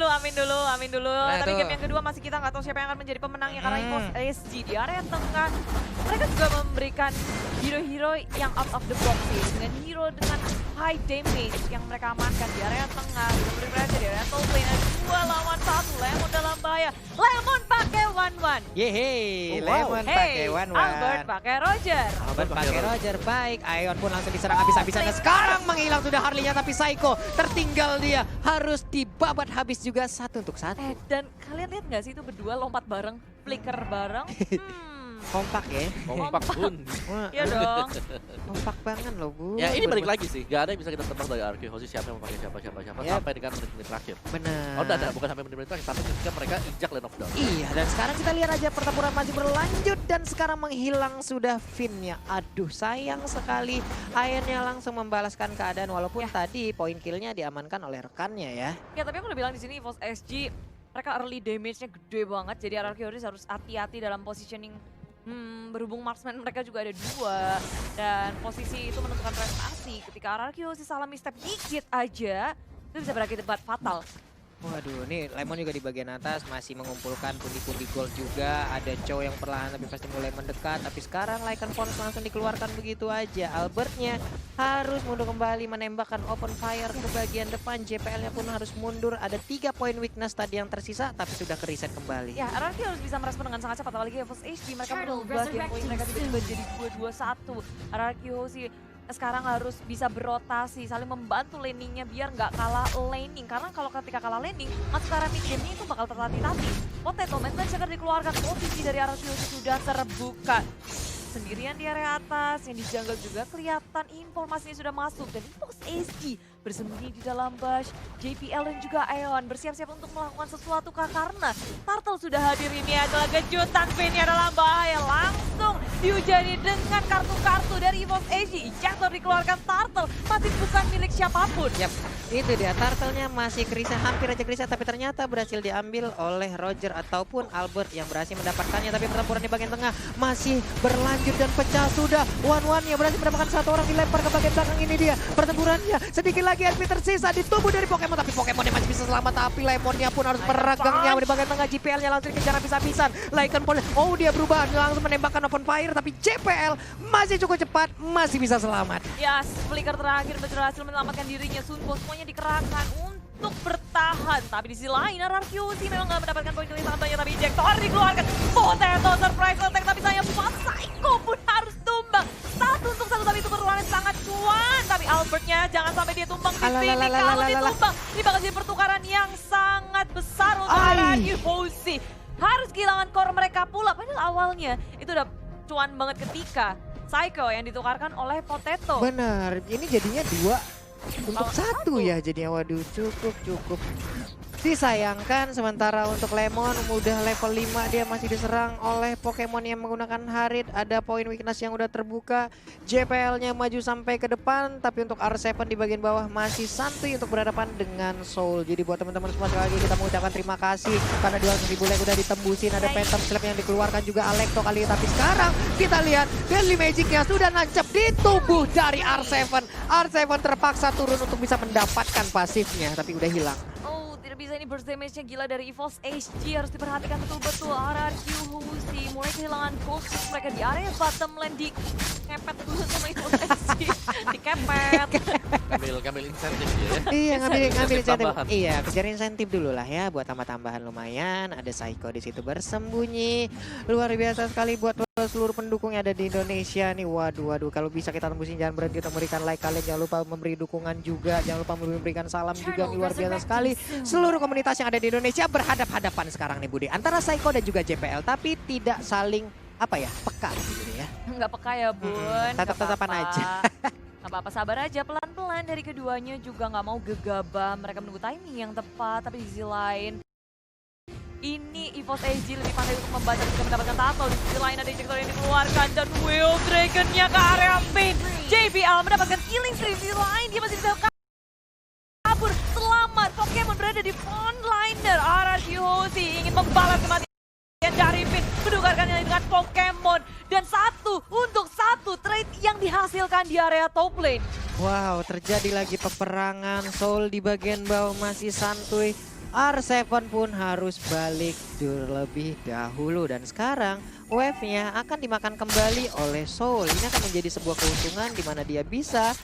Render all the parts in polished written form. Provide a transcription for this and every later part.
amin dulu. Nah, Tapi itu. game yang kedua masih kita nggak tahu siapa yang akan menjadi pemenangnya karena EVOS SG di area tengah. Mereka juga memberikan hero-hero yang out of the box sih, dengan hero dengan high damage yang mereka amankan di area tengah. Sudah mereka di area top lane, ada 2 lawan 1, Lemon dalam bahaya. Lemon pakai 1-1. Yeay, Oh, wow. Lemon pakai Hey, 1-1. Albert pakai Roger. Albert pakai Roger, baik. Ion pun langsung diserang habis-habisan. Dan sekarang menghilang sudah Harley-nya, tapi Psycho tertinggal dia. Harus dibabat habis juga 1-1. Dan kalian lihat nggak sih itu berdua lompat bareng, flicker bareng? Kompak ya. Kompak bun. Wah, Iya dong. kompak banget loh, Bu. Ya ini balik lagi sih, gak ada yang bisa kita tebak dari Arky Hoshi siapa yang mau pakai siapa Yep. sampai dengan menit-menit terakhir. Benar. Oh udah, bukan sampai menit-menit terakhir, tapi ketika mereka injak lane of down. Iya, dan sekarang kita lihat aja pertempuran masih berlanjut dan sekarang menghilang sudah Finn-nya. Aduh, sayang sekali. Ayennya langsung membalaskan keadaan walaupun tadi poin kill-nya diamankan oleh rekannya ya. Ya tapi aku udah bilang di sini EVOS SG mereka early damage-nya gede banget, jadi RRQ harus hati-hati dalam positioning. Berhubung marksman mereka juga ada 2 dan posisi itu menentukan prestasi. Ketika RRQ salah misstep dikit aja itu bisa berakibat fatal. Waduh, nih Lemon juga di bagian atas masih mengumpulkan pundi-pundi gold juga. Ada Chow yang perlahan tapi pasti mulai mendekat. Tapi sekarang Lycan Force langsung dikeluarkan begitu aja. Albertnya harus mundur kembali menembakkan open fire ke bagian depan. JPL-nya pun harus mundur. Ada 3 poin weakness tadi yang tersisa tapi sudah ke reset kembali. Ya, RRQ harus bisa merespon dengan sangat cepat, apalagi EVOS HD mereka merubah game point mereka tiba-tiba jadi 2-2-1. RRQ sih sekarang harus bisa berotasi, saling membantu laningnya biar nggak kalah laning. Karena kalau ketika kalah laning, masuk ke arah mid game-nya itu bakal tertati-tati. Potato Man Shaker dikeluarkan, posisi dari RRQ sudah terbuka. Sendirian di area atas, yang di jungle juga kelihatan informasinya sudah masuk. Dan EVOS SG bersembunyi di dalam bush. JPL dan juga Aeon bersiap-siap untuk melakukan sesuatu karena Turtle sudah hadir. Ini adalah kejutan, Finn-nya dalam bahaya. Langsung dihujani dengan kartu-kartu dari EVOS SG. Ejector dikeluarkan, Turtle masih bukan milik siapapun. Yap, itu dia. Turtle-nya masih krisis, hampir aja krisis, tapi ternyata berhasil diambil oleh Roger ataupun Albert yang berhasil mendapatkannya. Tapi pertempuran di bagian tengah masih berlanjut dan pecah sudah. One-one-nya berhasil mendapatkan 1 orang, dilempar ke bagian belakang. Ini dia pertempurannya. Sedikit lagi HP tersisa di tubuh dari Pokemon, tapi Pokemonnya masih bisa selamat. Tapi Lemonnya pun harus meragangnya di bagian tengah. JPL-nya langsung dikejar habis-habisan. Lycan Force, oh dia berubah langsung menembakkan open fire, tapi JPL masih cukup cepat, masih bisa selamat. Ya, flicker terakhir berhasil menyelamatkan dirinya. Sunbo semuanya dikerahkan untuk bertahan. Tapi di sisi lain, RRQ sih memang nggak mendapatkan poin kelima banyak, tapi ejector dikeluarkan. Potato surprise attack, tapi sayang buat Psycho pun harus tumbang. 1-1, tapi itu perlawanan sangat cuan. Tapi Albertnya jangan sampai dia tumbang di sini. Kalau ditumbang, ini bakal jadi pertukaran yang sangat besar untuk RRQ Hoshi. Harus kehilangan core mereka pula. Padahal awalnya itu udah cuan banget ketika Psycho yang ditukarkan oleh Potato. Benar, ini jadinya 2 untuk 1 ya jadinya. Waduh, cukup. Disayangkan sementara untuk Lemon udah level 5, dia masih diserang oleh Pokemon yang menggunakan Harit. Ada poin weakness yang udah terbuka. JPL-nya maju sampai ke depan, tapi untuk R7 di bagian bawah masih santuy untuk berhadapan dengan Soul. Jadi buat teman-teman semua sekali lagi kita mengucapkan terima kasih karena 200.000 leg udah ditembusin. Ada Phantom Slap yang dikeluarkan juga Alekto kali ini. Tapi sekarang kita lihat Deadly Magic-nya sudah nancep di tubuh dari R7. R7 terpaksa turun untuk bisa mendapatkan pasifnya, tapi udah hilang. Tidak bisa, ini burst damage-nya gila dari EVOS SG, harus diperhatikan betul-betul. RRQ Hoshi mulai kehilangan focus mereka di area bottom lane, di kepet dulu sama EVOS SG. Dikepet. Ngambil insentif ya. Iya, ngambil insentif. Tambahan. Iya, kejar insentif dulu lah ya buat tambah-tambahan lumayan. Ada Psycho di situ bersembunyi. Luar biasa sekali buat seluruh pendukung yang ada di Indonesia nih. Waduh, kalau bisa kita tembusin, jangan berhenti untuk memberikan like kalian. Jangan lupa memberi dukungan juga, jangan lupa memberikan salam juga. Luar biasa sekali. Seluruh komunitas yang ada di Indonesia berhadap-hadapan sekarang nih Budi. Antara Psycho dan juga JPL, tapi tidak saling peka gitu ya. Nggak peka ya Bun. Tetap-tetapan aja. Nggak apa-apa, sabar aja, pelan-pelan. Dari keduanya juga nggak mau gegabah. Mereka menunggu timing yang tepat, tapi di sisi lain ini EVOS SG lebih pandai untuk membaca jika mendapatkan tackle. Di sisi lain ada ejector yang dikeluarkan dan Will Dragon-nya ke area pin. JBL mendapatkan killing spree. Di sisi lain dia masih bisa kabur. Selamat, Pokemon berada di frontliner. RRQ Hoshi ingin membalas kematian dari pin. Menukarkan ini dengan Pokemon. Dan 1-1 trade yang dihasilkan di area top lane. Wow, terjadi lagi peperangan. Soul di bagian bawah masih santuy. R7 pun harus balik terlebih dahulu. Dan sekarang wave-nya akan dimakan kembali oleh Soul. Ini akan menjadi sebuah keuntungan di mana dia bisa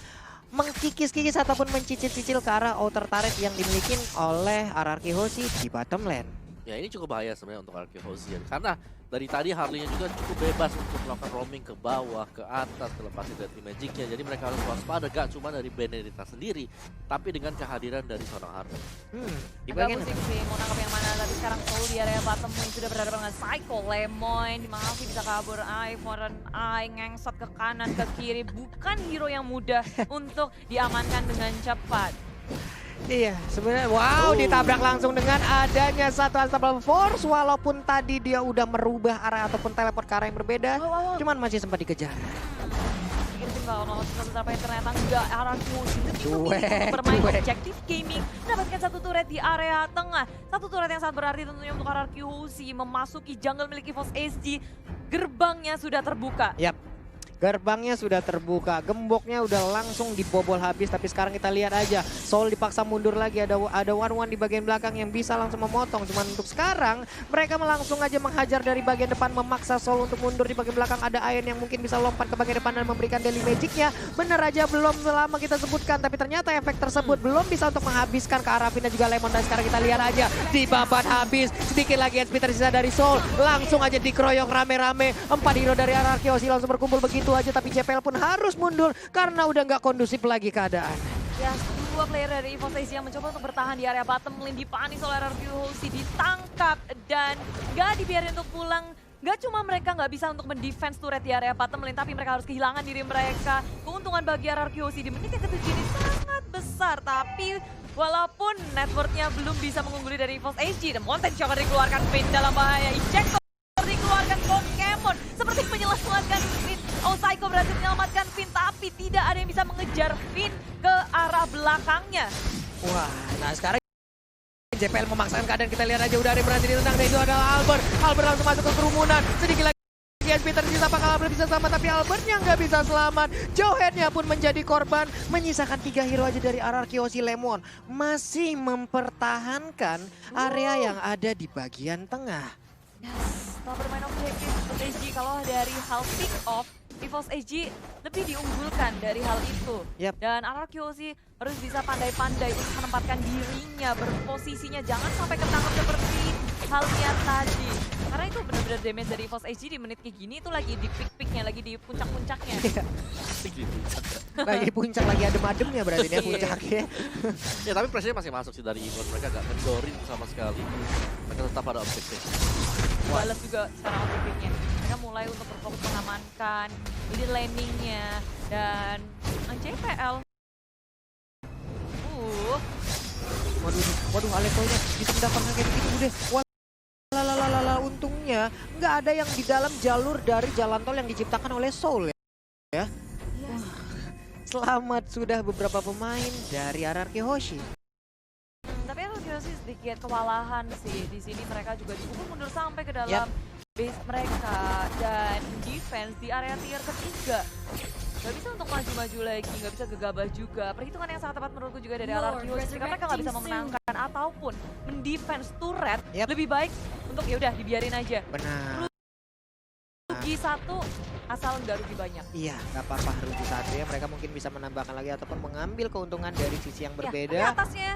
mengkikis-kikis ataupun mencicil-cicil ke arah outer turret yang dimiliki oleh RRQ Hoshi di bottom lane. Ya ini cukup bahaya sebenarnya untuk RRQ Hoshi karena dari tadi Harley-nya juga cukup bebas untuk melakukan roaming ke bawah, ke atas, kelepasin dari Magic-nya. Jadi mereka harus waspada gak cuma dari Benedetta sendiri, tapi dengan kehadiran dari seorang Harley. Di Agak bagian pusing sih, mau nangkap yang mana, tapi sekarang Soul di area bottom lane sudah berhadapan dengan Psycho, Lemon, dimana bisa kabur, Foreign Eye, ngengsot ke kanan, ke kiri, bukan hero yang mudah untuk diamankan dengan cepat. Iya, sebenarnya wow, ditabrak langsung dengan adanya satu Unstoppable Force. Walaupun tadi dia udah merubah arah ataupun teleport ke arah yang berbeda, cuman masih sempat dikejar. Pikir sih kalau tapi ternyata enggak, RRQ Hoshi lebih memilih Cuek, untuk bermain cuek. objective gaming, mendapatkan satu turret di area tengah. Satu turret yang sangat berarti tentunya untuk RRQ Hoshi memasuki jungle milik EVOS SG. Gerbangnya sudah terbuka. Yap. Gerbangnya sudah terbuka, gemboknya udah langsung dibobol habis. Tapi sekarang kita lihat aja, Soul dipaksa mundur lagi. Ada one di bagian belakang yang bisa langsung memotong. Cuman untuk sekarang mereka langsung aja menghajar dari bagian depan, memaksa Soul untuk mundur di bagian belakang. Ada Ayen yang mungkin bisa lompat ke bagian depan dan memberikan daily magicnya. Bener aja belum lama kita sebutkan, tapi ternyata efek tersebut belum bisa untuk menghabiskan ke Arafin dan juga Lemon. Dan sekarang kita lihat aja, dibabat habis. Sedikit lagi HP tersisa dari Soul, langsung aja dikeroyok rame-rame. 4 hero dari RRQ Hoshi langsung berkumpul begitu aja, tapi JPL pun harus mundur karena udah nggak kondusif lagi keadaan. Ya, dua player dari EVOS SG yang mencoba untuk bertahan di area bottom lane, dipanis oleh RRQ Hoshi, ditangkap dan nggak dibiarin untuk pulang. Nggak cuma mereka nggak bisa untuk mendefense turret di area bottom lane, tapi mereka harus kehilangan diri mereka. Keuntungan bagi RRQ Hoshi di menit yang ke-7 ini sangat besar, tapi walaupun networknya belum bisa mengungguli dari EVOS SG, dan Monten coba dikeluarkan Pin dalam bahaya, Ejector dikeluarkan Pokemon seperti menyelamatkan Finn. Oh, Psycho berhasil menyelamatkan Finn, tapi tidak ada yang bisa mengejar Finn ke arah belakangnya. Wah, nah sekarang JPL memaksakan keadaan. Kita lihat aja udah ada yang berhasil ditendang, dan itu adalah Albert. Albert langsung masuk ke kerumunan. Sedikit lagi SP tersisa, apakah Albert bisa selamat? Tapi Albertnya nggak bisa selamat. Joheadnya pun menjadi korban. Menyisakan 3 hero aja dari RRQ Hoshi. Lemon masih mempertahankan area yang ada di bagian tengah. Yes, setelah bermain objektif EVOS SG, kalau dari hal pick off, EVOS SG lebih diunggulkan dari hal itu. Yap. Dan RRQ Hoshi harus bisa pandai-pandai untuk menempatkan dirinya, berposisinya, jangan sampai ketangkep seperti halnya tadi. Karena itu benar-benar damage dari EVOS SG di menit kayak gini itu lagi di pick-picknya, lagi di puncak-puncaknya. Lagi puncak, lagi adem-ademnya berarti dia puncaknya. Ya tapi pressure masih masuk sih dari Igon, mereka gak kendorin sama sekali. Mereka tetap pada objektif. Balas juga sekarang objektifnya. Mereka mulai untuk berfokus mengamankan ini landingnya dan JPL. Waduh, Alekonya bisa mendapatkan kayak begitu deh. Walalala, untungnya nggak ada yang di dalam jalur dari jalan tol yang diciptakan oleh Soul ya. Wah, selamat sudah beberapa pemain dari RRQ Hoshi. Tapi RRQ Hoshi sedikit kewalahan sih. Di sini mereka juga dipukul mundur sampai ke dalam base mereka dan defense di area tier ketiga. Gak bisa untuk maju-maju lagi, gak bisa gegabah juga. Perhitungan yang sangat tepat menurutku juga dari RRQ Hoshi, jika mereka gak bisa memenangkan ataupun mendefense turret, lebih baik untuk yaudah dibiarin aja. Benar. Rugi satu asal nggak rugi banyak. Iya, nggak apa-apa rugi satu ya. Mereka mungkin bisa menambahkan lagi ataupun mengambil keuntungan dari sisi yang berbeda. Ya, di atasnya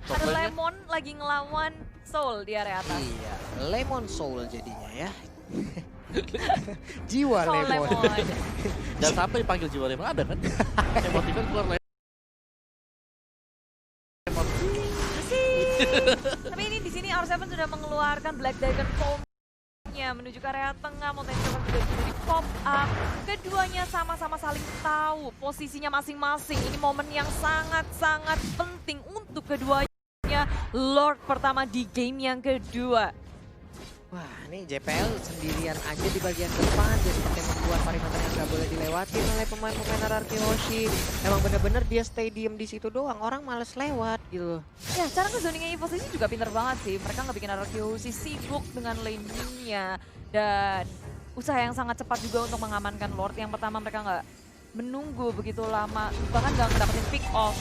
ada Lemon lagi ngelawan Soul di area atas. Iya, Lemon Soul jadinya ya. Jiwa Soul Lemon. Dan sampai dipanggil jiwa Lemon ada kan? Emotifan keluar Lemon. Tapi ini di sini R7 sudah mengeluarkan Black Dragon Foam-nya menuju ke area tengah. Mountain Cover juga jadi pop up. Keduanya sama-sama saling tahu posisinya masing-masing. Ini momen yang sangat-sangat penting untuk keduanya. Lord pertama di game yang kedua. Wah, ini JPL sendirian aja di bagian depan, jadi seperti membuat perimeter yang nggak boleh dilewati oleh pemain-pemain RRQ Hoshi. Emang bener-bener dia stay diem di situ doang, orang males lewat gitu. Ya, cara ngezoningnya EVOS ini juga pinter banget sih. Mereka nggak bikin RRQ Hoshi sibuk dengan laning-nya dan usaha yang sangat cepat juga untuk mengamankan Lord. Yang pertama mereka nggak menunggu begitu lama, bahkan nggak ngedapetin pick off.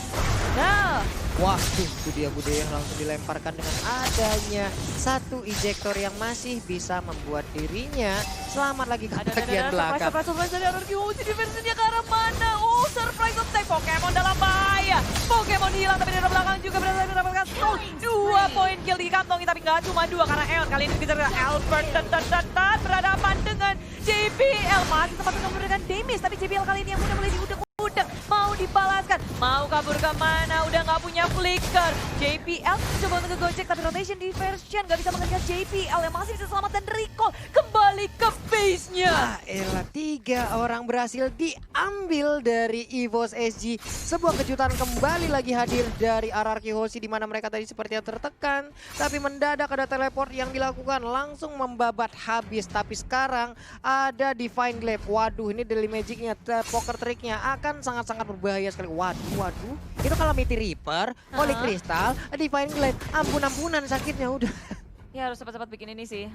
Nah, Wah, itu dia Bude yang langsung dilemparkan dengan adanya satu ejector yang masih bisa membuat dirinya selamat lagi ke bagian belakang. Surprise dari RRQ Hoshi, defense-nya ke arah mana? Oh, surprise attack, Pokemon dalam bahaya. Pokemon hilang, tapi dari belakang juga berhasil mendapatkan stone. 2 poin kill dikantongi, tapi nggak cuma 2 karena El kali ini dikejar Albert dan berhadapan dengan JBL. Masih sempat memberikan damage, tapi JBL kali ini yang udah mulai diudek-udek. Mau dibalaskan, mau kabur kemana, udah nggak punya flicker. JPL coba untuk ngegojek, tapi rotation diversion nggak bisa mengejar JPL yang masih bisa selamat dan recall kembali ke base-nya. Ah, elah, 3 orang berhasil diambil dari EVOS SG. Sebuah kejutan kembali lagi hadir dari RRQ Hoshi di mana mereka tadi sepertinya tertekan, tapi mendadak ada teleport yang dilakukan langsung membabat habis. Tapi sekarang ada Divine Glaive. Waduh, ini daily magicnya, poker tricknya akan sangat-sangat berbahaya sekali. Waduh. Itu Calamity Reaper, Holy Crystal, Divine Glaive. Ampun-ampunan sakitnya udah. Ya harus cepat-cepat bikin ini sih.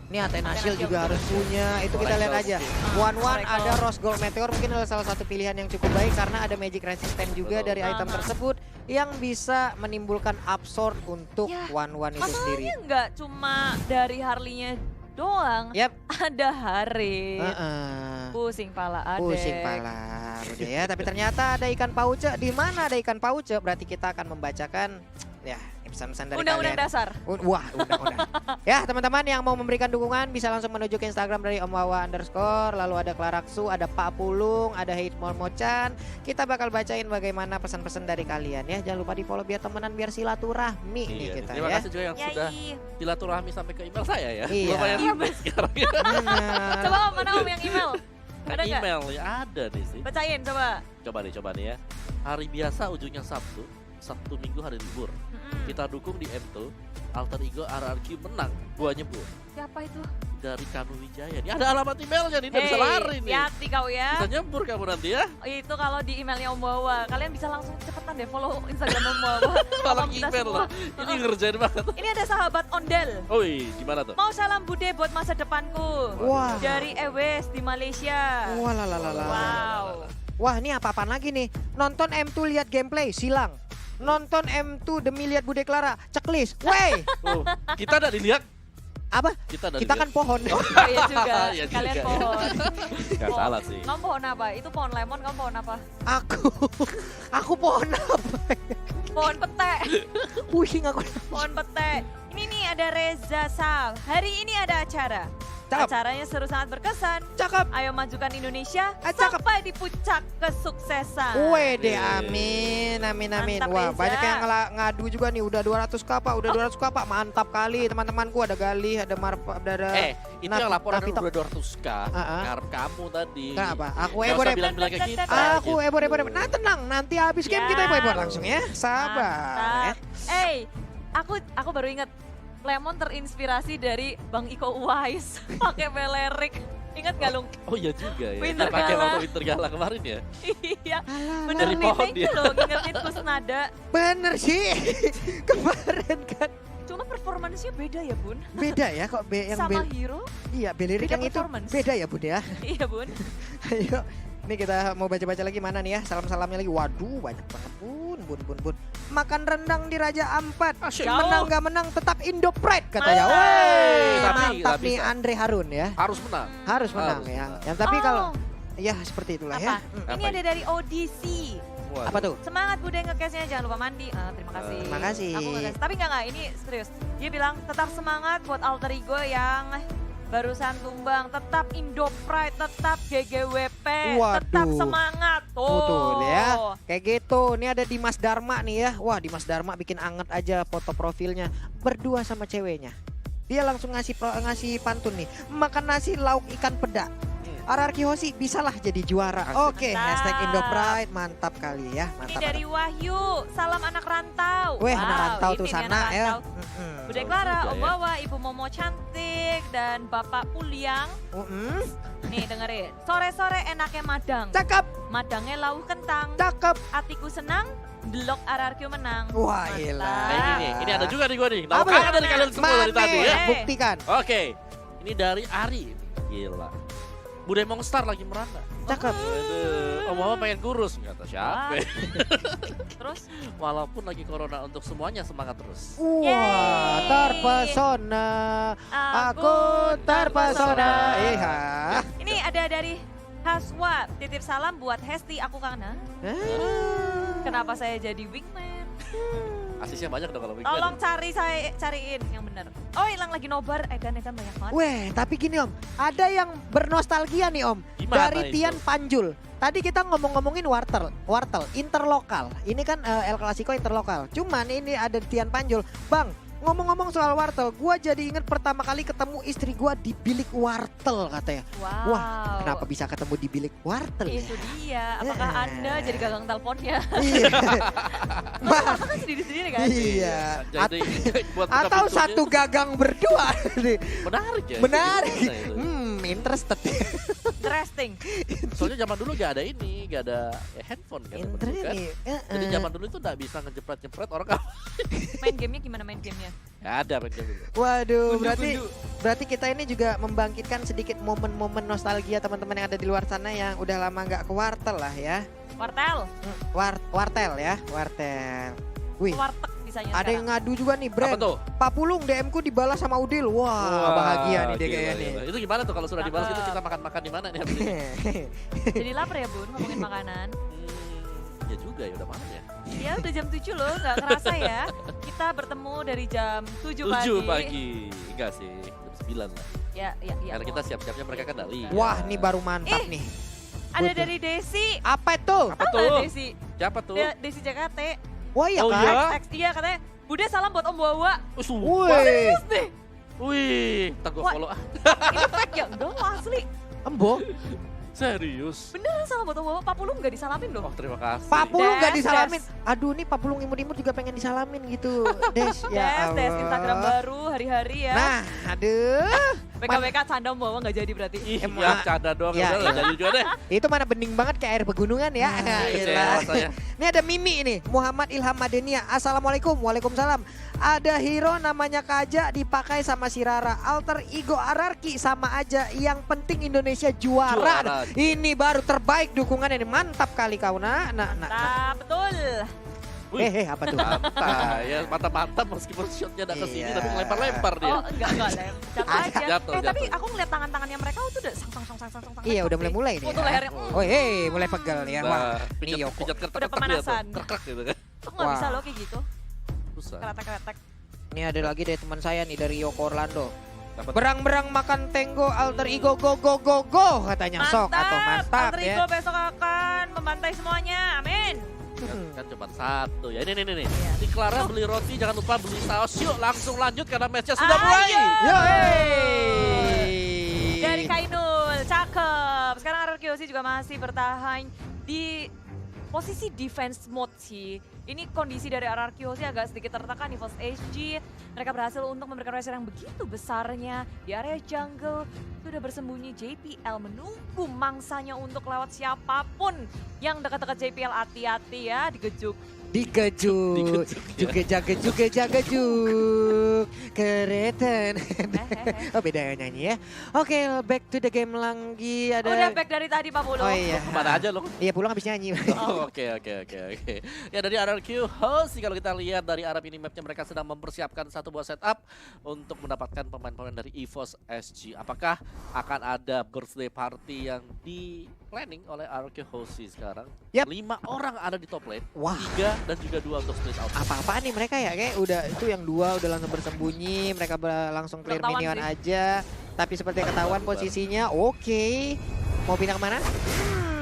Ini Athena Shield juga harus punya, itu kita lihat aja. One ada Rose Gold Meteor mungkin adalah salah satu pilihan yang cukup baik karena ada magic resistant juga dari item tersebut yang bisa menimbulkan absorb untuk One itu sendiri. Masalahnya nggak cuma dari Harley-nya doang, Yap. ada Harit. Pusing pala adek. Pusing pala, udah ya. Tapi ternyata ada ikan pauce. Di mana ada ikan pauce? Berarti kita akan membacakan ya pesan-pesan dari Undang-undang kalian. dasar. Wah, undang-undang. Ya, teman-teman yang mau memberikan dukungan bisa langsung menuju ke Instagram dari Omwawa_, lalu ada Klaraksu, ada Pak Pulung, ada Hate Mormochan. Kita bakal bacain bagaimana pesan-pesan dari kalian ya. Jangan lupa di-follow biar temenan, biar silaturahmi nih kita Terima ya. kasih juga yang sudah silaturahmi sampai ke email saya ya. Iya. Lumayan ramai sekarang. Benar. Coba Om, mana Om yang email? Ada nggak? Email ya ada nih sih. Bacain coba. Coba nih ya. Hari biasa ujungnya Sabtu Minggu hari libur. Kita dukung di M2, Alter Ego RRQ menang, gua nyebur. Siapa itu? Dari Kanu Wijaya. Ini ada alamat emailnya nih, udah bisa lari nih. Hati kau ya. Bisa nyebur kamu nanti ya. Itu kalau di emailnya Om Wawa. Kalian bisa langsung cepetan deh follow Instagram Om Wawa. Malah Kita email semua. lah. Ini ngerjain banget. Ini ada sahabat Ondel. Oi, gimana tuh? Mau salam bude buat masa depanku. Wah. Dari Ewes di Malaysia. Wow. Wah, ini apa-apaan lagi nih? Nonton M2 lihat gameplay, silang. Nonton M2 demi lihat Bude Clara, checklist. Wey, Oh, kita ada dilihat. apa? Kita ada Kita kan pohon. Oh iya juga. Iya Kalian juga. pohon. Gak salah sih. Kamu pohon apa? Itu pohon lemon, kamu pohon apa? Aku pohon apa? Pohon pete. Pusing aku. Pohon pete. Ini nih ada Reza Sal. Hari ini ada acara. Cakep. Acaranya seru sangat berkesan. Cakep. Ayo majukan Indonesia Cakep. sampai di puncak kesuksesan. Wede, amin. Mantap, Wah, Reza. banyak yang ngadu juga nih. Udah 200 kapak, Mantap kali teman-temanku. Ada Galih, ada Marfa, ada Itu yang laporan Navito. udah 200k. Ngarep kamu tadi. Kenapa? Aku Nggak usah ebor-ebor. bilang-bilang kayak kita. Aku ebor-ebor. Nah, tenang. Nanti habis game kita ebor-ebor langsung ya. Sabar. Mantap. Aku baru ingat. Lemon terinspirasi dari Bang Iko Uwais pakai belerik. Ingat gak Lung? Oh iya juga ya. Winter Pakai Gala. waktu Winter Gala kemarin ya. Iya. Bener Dari nih, pohon thank you dia. loh ngingetin Kusnada. Bener sih. Kemarin kan. Cuma performancenya beda ya Bun. Beda ya kok yang Sama Hero. Iya, Belirik beda yang itu performance. beda ya Bud ya. Iya Bun. Ayo. Ini kita mau baca-baca lagi mana nih ya. Salam-salamnya lagi. Waduh, banyak banget Bun. Makan rendang di Raja Ampat. Asyik. Menang gak menang tetap Indo Pride katanya. Mantap. Woi, Tapi mantap nggak nih bisa. Andre Harun ya. Harus menang. Harus menang Harus ya. menang. Yang tapi kalau Oh, ya seperti itulah apa? ya. Ini Apa ada dari ODC. Waduh. Apa tuh? Semangat Bude ngecasnya, jangan lupa mandi. Terima kasih. Terima kasih. Aku nge-cash. Tapi enggak, ini serius. Dia bilang tetap semangat buat Alter Ego yang barusan tumbang. Tetap Indo Pride, tetap GGWP, tetap Waduh. semangat. Betul ya. Kayak gitu. Ini ada Dimas Dharma nih ya. Wah, Dimas Dharma bikin anget aja foto profilnya. Berdua sama ceweknya. Dia langsung ngasih pantun nih. Makan nasi lauk ikan peda. RRQ Hoshi bisalah jadi juara. Oke, Mantap. hashtag Indo Pride mantap kali ya. Ini Mantap. dari Wahyu, salam anak rantau. Weh, anak rantau ini tuh nih sana anak ya. rantau. Bude Clara, juga Om ya. Wawa, Ibu Momo cantik, dan Bapak Puliang. Nih dengerin, sore-sore enaknya madang. Cakep, Madangnya lauh kentang. cakep. Hatiku senang, delok RRQ menang. Wah, Mantap. gila. Nah, ini ada juga nih gua nih. Apa Nah, ya? dari kalian semua dari tadi ya. Eh. Buktikan. Oke. Ini dari Ari. Gila. Budaya Mongstar lagi merana. Cakep. Aduh, Om Mama pengen kurus, nggak tahu siapa. Terus Walaupun lagi corona untuk semuanya semangat terus. Wah, Yeay. terpesona. Aku terpesona. Iya. Ini ada dari Haswa, titip salam buat Hesti, aku kangen. Kenapa saya jadi wingman? Asisnya banyak dong kalau Tolong weekend. cariin yang bener. Oh, hilang lagi nobar. Edan banyak banget. Weh, tapi gini Om, ada yang bernostalgia nih Om. Gimana Dari itu? Tian Panjul. Tadi kita ngomongin Wartel interlokal. Ini kan El Clasico interlokal. Cuman ini ada Tian Panjul. Bang, ngomong-ngomong soal Wartel, gua jadi inget pertama kali ketemu istri gua di bilik Wartel katanya. Wow. Wah, kenapa bisa ketemu di bilik Wartel ya? Itu dia. Apakah Anda jadi gagang teleponnya? Iya. Mbak, kan sendiri-sendiri kan? Iya. Jadi buat buka Atau pintunya, satu gagang berdua. menarik ya. Menarik. Gimana itu? Interested. Interesting. Soalnya zaman dulu gak ada ini, gak ada handphone kan. zaman dulu kan. Nih. Jadi zaman dulu itu gak bisa ngejepret-jepret orang kan. Main gamenya gimana main gamenya? Gak ada main game dulu. Waduh, Gundu-gundu. berarti kita ini juga membangkitkan sedikit momen-momen nostalgia teman-teman yang ada di luar sana yang udah lama nggak ke wartel lah ya. Wartel. Wartel ya, wartel. Wih, Warteg bisanya ada yang sekarang. ngadu juga nih, Apa Brand. tuh? Pak Pulung DM-ku dibalas sama Udil. Wah, bahagia nih dia gila, kayaknya nih. gila. Itu gimana tuh kalau sudah dibalas itu Cakep. kita makan-makan di mana nih habis ini? Jadi lapar ya Bun ngomongin makanan. Ya juga ya udah malam ya. Ya udah jam 7 loh, nggak kerasa ya. Kita bertemu dari jam 7 pagi. 7 pagi. Enggak sih, jam 9 lah. Ya. Karena kita siap-siapnya mereka kan dari. Wah, nih baru mantap nih. Ada Betul. dari Desi. Apa itu? Apa Tahu nggak tuh? Desi? Siapa tuh? Desi JKT. Wah, iya Oh, kan? iya? Teks dia katanya, Bude salam buat Om Wawa. Wih, Serius deh. Wih, tak gua Wah. follow ah. Ini fake ya? Enggak lo asli. Embo. Serius. Beneran salam buat Om Wawa. Pak Pulung nggak disalamin loh. Oh, terima kasih. Pak Pulung gak Des, disalamin. Des. Aduh, nih Pak Pulung imut-imut juga pengen disalamin gitu. Des, ya Des, Allah. Instagram baru hari-hari ya. Nah, aduh. BKBK canda Om Wawa nggak jadi berarti. Ih, Emang- ya canda doang Ya, udah iya. lah jadi juga deh. Itu mana bening banget kayak air pegunungan ya. Kecewa saya. Ini ada Mimi ini, Muhammad Ilham Madenia. Assalamualaikum, waalaikumsalam. Ada hero namanya Kaja dipakai sama si Rara. Alter ego Ararki sama aja. Yang penting Indonesia juara. Juara. Ini baru terbaik dukungannya ini. Mantap kali kau nak. Nah, betul. Wih. Apa tuh? Mantap ya, mantap-mantap meskipun shotnya enggak ke sini Iya. tapi ngelempar-lempar dia. Oh, enggak lem. Jatuh aja. Jatuh, Tapi jatuh. aku ngeliat tangan-tangannya mereka itu udah sang. Iya, udah mulai nih. Oh, tuh ya. lehernya. Oh, hei, mulai pegel ya. Wah, Nah, nih Yoko. pijat kertek Udah pemanasan. Kerkek gitu kan. Aku nggak bisa Wah. loh kayak gitu. Susah. Kretek-kretek. Ini ada lagi dari teman saya nih dari Yoko Orlando. Dapat Berang-berang makan tenggo alter ego go katanya sok atau mantap Alter ya. Ego besok akan membantai semuanya. Amin. kan cuma satu ya. Ini nih. Iya. Di Clara beli roti jangan lupa beli saus. Yuk langsung lanjut karena matchnya sudah mulai. Ayo. Yo, hey. Dari Kainul, cakep. Sekarang RRQC juga masih bertahan di posisi defense mode sih. Ini kondisi dari RRQC agak sedikit tertekan di First HG. Mereka berhasil untuk memberikan pressure yang begitu besarnya di area jungle. Sudah bersembunyi JPL menunggu mangsanya untuk lewat siapapun yang dekat-dekat JPL. Hati-hati ya, digejuk. Digejuk, juga keretan. Oh beda nyanyi ya. Oke, back to the game lagi ada. Udah back dari tadi Pak Pulu. Oh iya. Kemana aja lo? Iya pulang habis nyanyi. Oh, Oke. Ya dari RRQ host kalau kita lihat dari Arab ini mapnya mereka sedang mempersiapkan satu buah setup untuk mendapatkan pemain-pemain dari EVOS SG. Apakah akan ada birthday party yang di planning oleh RRQ host sekarang? Yap. 5 orang ada di top lane, Wah. 3 dan juga 2 untuk split out. Apa-apaan nih mereka ya, kayak udah itu yang dua udah langsung bersembunyi, mereka langsung clear Ketahuan minion sih. aja. Tapi seperti ketahuan posisinya, oke. Mau pindah kemana?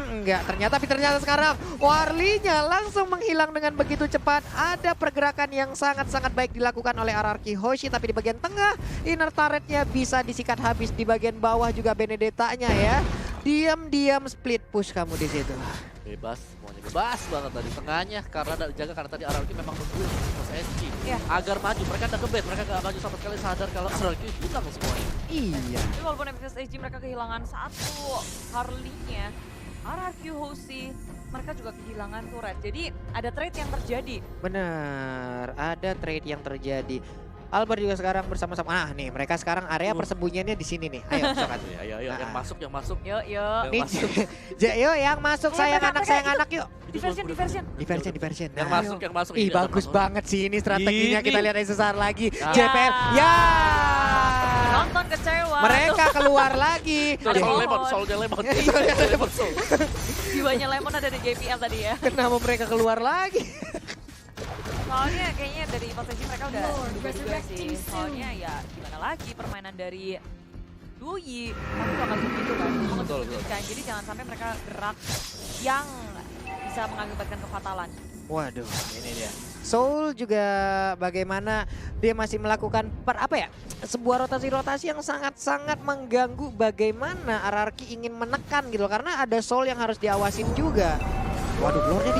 Enggak, ternyata sekarang Warlinya langsung menghilang dengan begitu cepat. Ada pergerakan yang sangat-sangat baik dilakukan oleh RRQ Hoshi, tapi di bagian tengah inner turretnya bisa disikat habis, di bagian bawah juga Benedetta-nya ya. Diam-diam split push kamu di situ. Bebas, semuanya bebas banget dari tengahnya karena ada dijaga karena tadi RRQ memang nungguin EVOS SG Iya. agar maju. Mereka udah ngebet, mereka gak maju sama sekali, sadar kalau RRQ hilang semuanya. Iya. Tapi walaupun FS HG mereka kehilangan satu Harley-nya, RRQ Hoshi mereka juga kehilangan turret. Jadi ada trade yang terjadi. Benar, ada trade yang terjadi. Albert juga sekarang bersama-sama. Nah nih mereka sekarang area persembunyiannya di sini nih. Ayo sokat. Ayo, yang Nah. masuk, yang masuk. Yuk. Yang Nih, masuk. yuk yang masuk sayang anak yuk. Diversion. Diversion. Yang Nah, masuk, yang masuk. ih Ini ada bagus masuk. banget sih ini strateginya, Ini. kita lihat sesaat lagi. Ya. JPL, ya. Nonton kecewa. Mereka keluar lagi. Tuh, Ada Soul pohon. Lemon, Soulnya Lemon. Soulnya Lemon Soul. Jiwanya Lemon ada di JPL tadi ya. Kenapa mereka keluar lagi? Soalnya kayaknya dari posisi mereka udah Lord, juga resurrecting sih. soon. Soalnya ya gimana lagi permainan dari Duyi. Tapi bakal begitu kan. Betul. Kan. Jadi jangan sampai mereka gerak yang bisa mengakibatkan kefatalan. Waduh, ini dia. Soul juga bagaimana dia masih melakukan sebuah rotasi-rotasi yang sangat-sangat mengganggu bagaimana RRQ ingin menekan gitu loh. Karena ada Soul yang harus diawasin juga. Waduh, lore-nya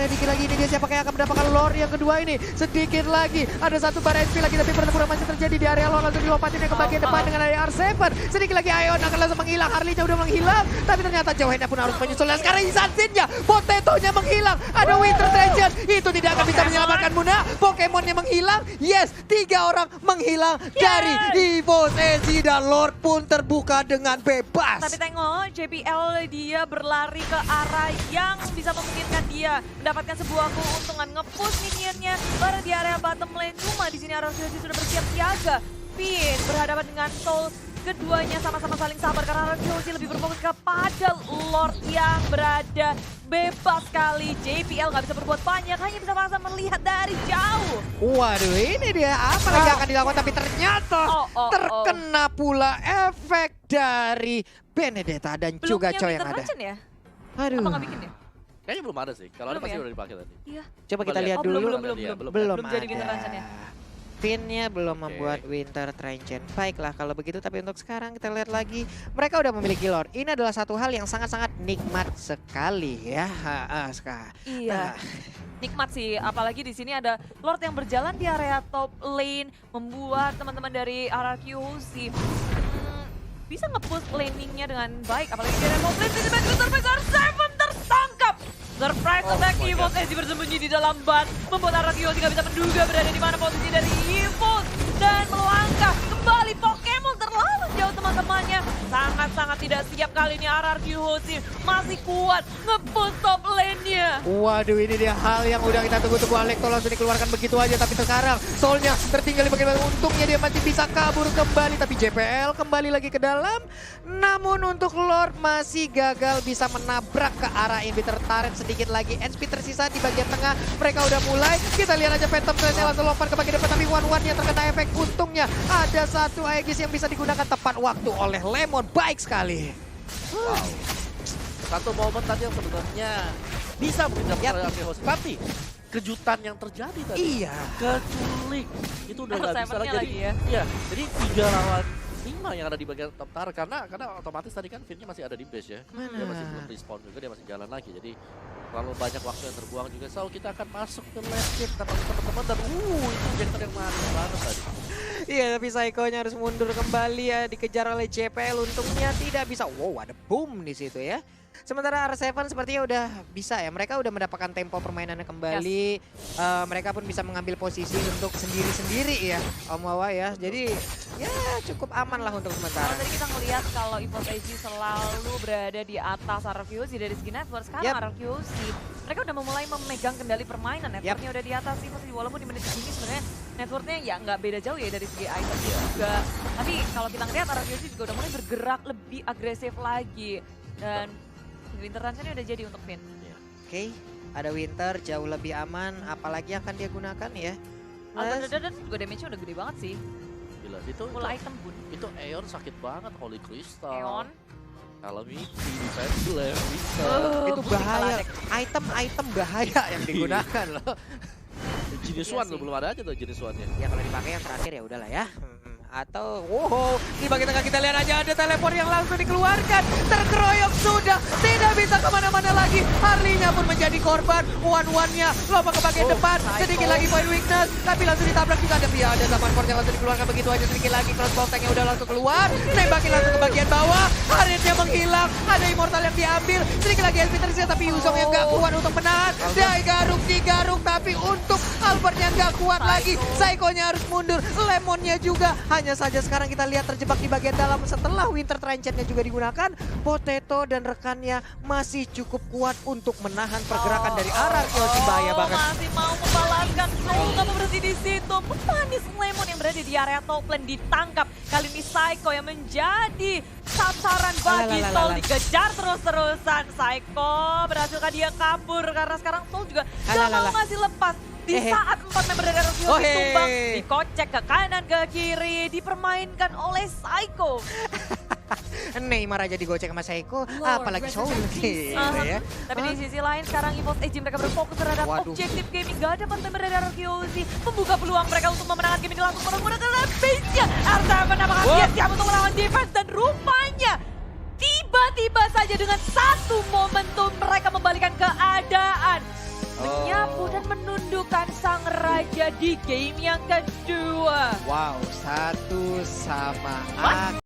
dikit lagi, ini dia siapa yang akan mendapatkan lore yang kedua ini. Sedikit lagi, ada satu bar SP lagi tapi pertempuran masih terjadi di area lore, langsung dilompatin ke bagian depan dengan area R7. Sedikit lagi Ion akan langsung menghilang, Harley-nya udah menghilang, tapi ternyata Johanna pun harus menyusul. Dan sekarang Insansin-nya, Potato-nya menghilang, ada Winter Treasure, itu tidak akan bisa menyelamatkan Muna. Pokemonnya menghilang, yes, 3 orang menghilang dari EVOS SC dan Lord pun terbuka dengan bebas. Tapi tengok JPL dia berlari ke arah yang bisa memungkinkan dia mendapatkan sebuah keuntungan, nge-push minionnya bareng di area bottom lane. Cuma di sini Arosyoji sudah bersiap siaga. Pin berhadapan dengan Soul, keduanya sama-sama saling sabar karena Arosyoji lebih berfokus kepada Lord yang berada bebas sekali. JPL nggak bisa berbuat banyak, hanya bisa masa melihat dari jauh. Waduh, ini dia apa lagi akan dilakukan, tapi ternyata terkena pula efek dari Benedetta dan Belum juga punya Choi yang Winter ada. Mansion ya? Aduh. Apa nggak bikin ya? Kayaknya belum ada sih. Kalau ada Belum pasti ya? udah dipakai tadi. Iya. Coba kita Belum lihat Oh, dulu. belum Belum jadi Winter ada. Mansion ya? Finnya belum Oke. membuat Winter Trenchant. Baiklah kalau begitu, tapi untuk sekarang kita lihat lagi. Mereka udah memiliki lore. Ini adalah satu hal yang sangat-sangat nikmat sekali ya. Iya. Nikmat sih, apalagi di sini ada Lord yang berjalan di area top lane, membuat teman-teman dari RRQ sih bisa nge-push laningnya dengan baik. Apalagi di area top lane, tiba-tiba Surprise R7 tertangkap. Surprise attack my EVOS God. Edge bersembunyi di dalam ban, membuat RRQ tidak bisa menduga berada di mana posisi dari EVOS dan melangkah kembali. Pokemon terlalu jauh teman-temannya, sangat-sangat tidak siap kali ini. RRQ Hoshi masih kuat nge-push top lane-nya. Waduh, ini dia hal yang udah kita tunggu-tunggu. Alekto langsung dikeluarkan begitu aja, tapi sekarang Soulnya tertinggal di bagian belakang. Untungnya dia masih bisa kabur kembali, tapi JPL kembali lagi ke dalam. Namun untuk Lord masih gagal bisa menabrak ke arah inhibitor turret. Sedikit lagi HP tersisa di bagian tengah. Mereka udah mulai, kita lihat aja Phantom Thread-nya langsung lompat ke bagian depan, tapi one-one-nya terkena efek. Untungnya ada satu Aegis yang bisa digunakan tepat waktu oleh Lemon. Baik sekali. Wow. Satu momen tadi yang sebenarnya bisa mungkin dapat oleh host, tapi kejutan yang terjadi tadi. Iya. Keculik. Itu udah nggak bisa R7-nya lagi. lagi ya. Iya, jadi 3 lawan 5 yang ada di bagian top tar karena otomatis tadi kan Finnya masih ada di base ya. Dia masih belum respawn juga, dia masih jalan lagi. Jadi terlalu banyak waktu yang terbuang juga. So kita akan masuk ke last game teman-teman dan itu injektor yang manis banget tadi. Iya, tapi Psycho-nya harus mundur kembali ya, dikejar oleh JPL. Untungnya tidak bisa. Wow, ada boom di situ ya. Sementara R7 sepertinya udah bisa ya. Mereka udah mendapatkan tempo permainannya kembali. Mereka pun bisa mengambil posisi untuk sendiri-sendiri ya, Om Wawa ya. Jadi ya cukup aman lah untuk Kalau sementara. tadi kita ngelihat kalau EVOS SC selalu berada di atas RRQ dari segi network, sekarang RRQ mereka udah memulai memegang kendali permainan. Networknya udah di atas EVOS, walaupun di menit segini sebenarnya networknya ya nggak beda jauh ya dari segi item juga. Tapi kalau kita ngelihat RRQ juga udah mulai bergerak lebih agresif lagi. Dan Winter Ransom udah jadi untuk Finn. Oke, ada Winter jauh lebih aman. Apalagi akan dia gunakan ya. Dan juga damage-nya udah gede banget sih. Gila, itu Full item pun. itu Aeon sakit banget, Holy Crystal. Aeon. Calamity, Defense Blast, bisa. Itu Bukti bahaya. Kaladek. Item bahaya yang digunakan loh. Jenis Iya one sih. belum ada aja tuh jenis one-nya. Ya kalau dipakai yang terakhir ya udahlah ya. Atau wow, di bagian tengah kita lihat aja ada teleport yang langsung dikeluarkan. Terkeroyok sudah, tidak bisa kemana-mana lagi. Harley-nya pun menjadi korban. One-one-nya lompat ke bagian depan. Sedikit lagi point weakness, tapi langsung ditabrak juga. Tapi ya ada zaman force yang langsung dikeluarkan begitu aja. Sedikit lagi crossbow tank yang udah langsung keluar. Nembakin langsung ke bagian bawah. Harriet-nya menghilang. Ada immortal yang diambil. Sedikit lagi SP tersisa, tapi Yuzong yang gak kuat untuk menahan. Dai garuk digaruk, tapi untuk Albertnya gak kuat lagi. Psycho-nya harus mundur. Lemonnya juga. Hanya saja sekarang kita lihat terjebak di bagian dalam setelah Winter Trenchant-nya juga digunakan. Potato dan rekannya masih cukup kuat untuk menahan pergerakan dari arah Kyoshi. Bahaya banget. Masih mau membalaskan Soul, nggak mau berhenti di situ. Pemanis Lemon yang berada di area top lane ditangkap. Kali ini Psycho yang menjadi sasaran bagi Soul, dikejar terus-terusan. Psycho berhasilkah dia kabur karena sekarang Soul juga nggak mau ngasih lepas. Di saat 4 member dari Arrow tumbang, dikocek ke kanan ke kiri, dipermainkan oleh Psycho. Neymar aja digocek sama Seiko, apalagi Soul gitu ya. Tapi di sisi lain sekarang EVOS Edge mereka berfokus terhadap objektif gaming. Gak ada teman dari Arkeosi membuka peluang mereka untuk memenangkan game ini langsung menggunakan base-nya. R7 apakah dia siap untuk melawan defense, dan rupanya tiba-tiba saja dengan satu momentum mereka membalikan keadaan. Menyapu dan menundukkan sang raja di game yang kedua. Wow, 1-1.